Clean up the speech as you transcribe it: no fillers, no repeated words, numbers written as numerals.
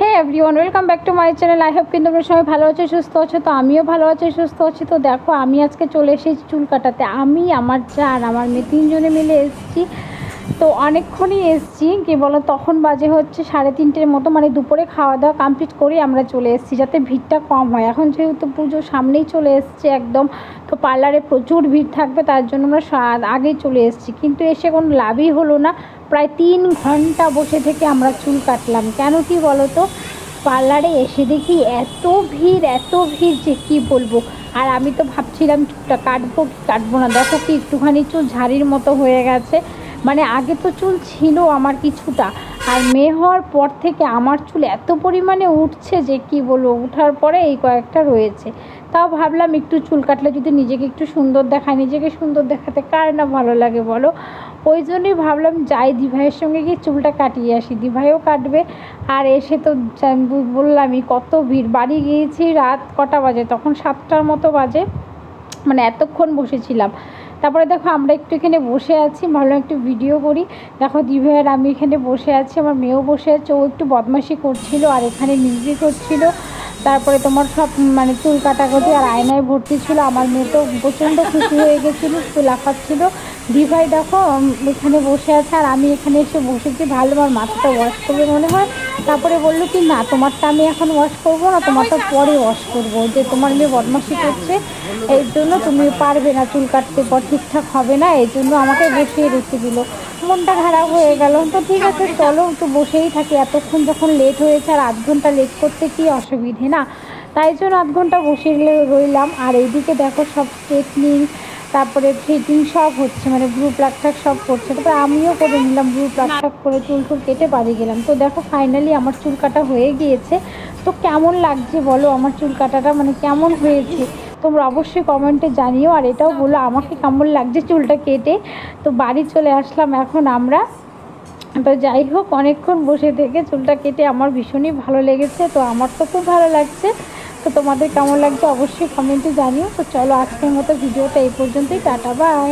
Hey everyone, welcome back to my channel. I hope কিন্তু তোমরা সবাই ভালো আছো, সুস্থ আছো। তো আমিও ভালো আছি, সুস্থ আছি। তো দেখো, আমি আজকে চলে এসেছি চুল কাটাতে। আমি, আমার যা আর আমার মেয়ে, তিনজনে মিলে এসেছি। তো অনেকক্ষণই এসেছি, কি বলো, তখন বাজে হচ্ছে 3:30 মতো, মানে দুপুরে খাওয়া দাওয়া কমপ্লিট করে আমরা চলে এসেছি, যাতে ভিড়টা কম হয়। এখন যেহেতু পুজো সামনেই চলে এসছে একদম, তো পার্লারে প্রচুর ভিড় থাকবে, তার জন্য আমরা আগেই চলে এসেছি। কিন্তু এসে কোনো লাভই হলো না। প্রায় 3 ঘন্টা বসে থেকে আমরা চুল কাটলাম। কেন কি বলো তো, পার্লারে এসে দেখি এত ভিড় যে কী বলবো। আর আমি তো ভাবছিলাম চুলটা কাটবো কি কাটবো না। দেখো কি একটুখানি চুল ঝাড়ির মতো হয়ে গেছে। মানে আগে তো চুল ছিল আমার কিছুটা, আর মেয়ে হওয়ার পর থেকে আমার চুল এত পরিমাণে উঠছে যে কি বলবো। উঠার পরে এই কয়েকটা রয়েছে। তাও ভাবলাম একটু চুল কাটলে যদি নিজেকে একটু সুন্দর দেখায়, নিজেকে সুন্দর দেখাতে কার না ভালো লাগে বলো। ওই জন্যই ভাবলাম যাই দিভাইয়ের সঙ্গে গিয়ে চুলটা কাটিয়ে আসি, দিভাইও কাটবে। আর এসে তো বললামই কত ভিড়। বাড়ি গিয়েছি রাত কটা বাজে, তখন 7টার মতো বাজে, মানে এতক্ষণ বসেছিলাম। তারপরে দেখো আমরা একটু এখানে বসে আছি, ভালো একটু ভিডিও করি। দেখো দিভাই আর আমি এখানে বসে আছি, আমার মেয়েও বসে আছে। ও একটু বদমাশি করছিল আর এখানে মিউজিক হচ্ছিল। তারপরে তোমার সব মানে চুল কাটাকুটি আর আয়নায় ভর্তি ছিল। আমার মেয়ে তো প্রচণ্ড খুশি হয়ে গেছিলো, একটু লাফাচ্ছিল। দিভাই দেখো এখানে বসে আছে আর আমি এখানে এসে বসেছি। ভালো, আমার মাথাটা ওয়াশ করবে মনে হয়। তারপরে বললো কি না, তোমারটা আমি এখন ওয়াশ করবো না, তোমারটা পরে ওয়াশ করবো, যে তোমার মেয়ে বদমাশি করছে, এই জন্য তুমি পারবে না চুল কাটতে, পর ঠিকঠাক হবে না, এই জন্য আমাকে বসিয়ে রেখে দিল। মনটা খারাপ হয়ে গেল। তো ঠিক আছে, চলো একটু বসেই থাকি, এতক্ষণ যখন লেট হয়েছে, আর 8 ঘন্টা লেট করতে কি অসুবিধে না, তাই জন্য 8 ঘন্টা বসে রইলাম। আর এইদিকে দেখো সব স্ট্রেটনিং, তারপরে থ্রেডিং সব হচ্ছে, মানে ব্লু প্লাগ টাক সব করছে। তারপরে আমিও করে নিলাম ব্লু প্লাগ টাক করে, চুল কেটে বাড়ি গেলাম। তো দেখো ফাইনালি আমার চুল কাটা হয়ে গিয়েছে। তো কেমন লাগছে বলো আমার চুল কাটাটা, মানে কেমন হয়েছে তোমরা অবশ্যই কমেন্টে জানিও। আর এটাও বলো আমাকে কেমন লাগছে চুলটা কেটে। তো বাড়ি চলে আসলাম এখন আমরা। তো যাই হোক, অনেকক্ষণ বসে থেকে চুলটা কেটে আমার ভীষণই ভালো লেগেছে। তো আমার তো খুব ভালো লাগছে। তো তোমাদের কেমন লাগছে অবশ্যই কমেন্টে জানিও। তো চলো আজকের মতো ভিডিওটা এই পর্যন্তই, টাটা বাই।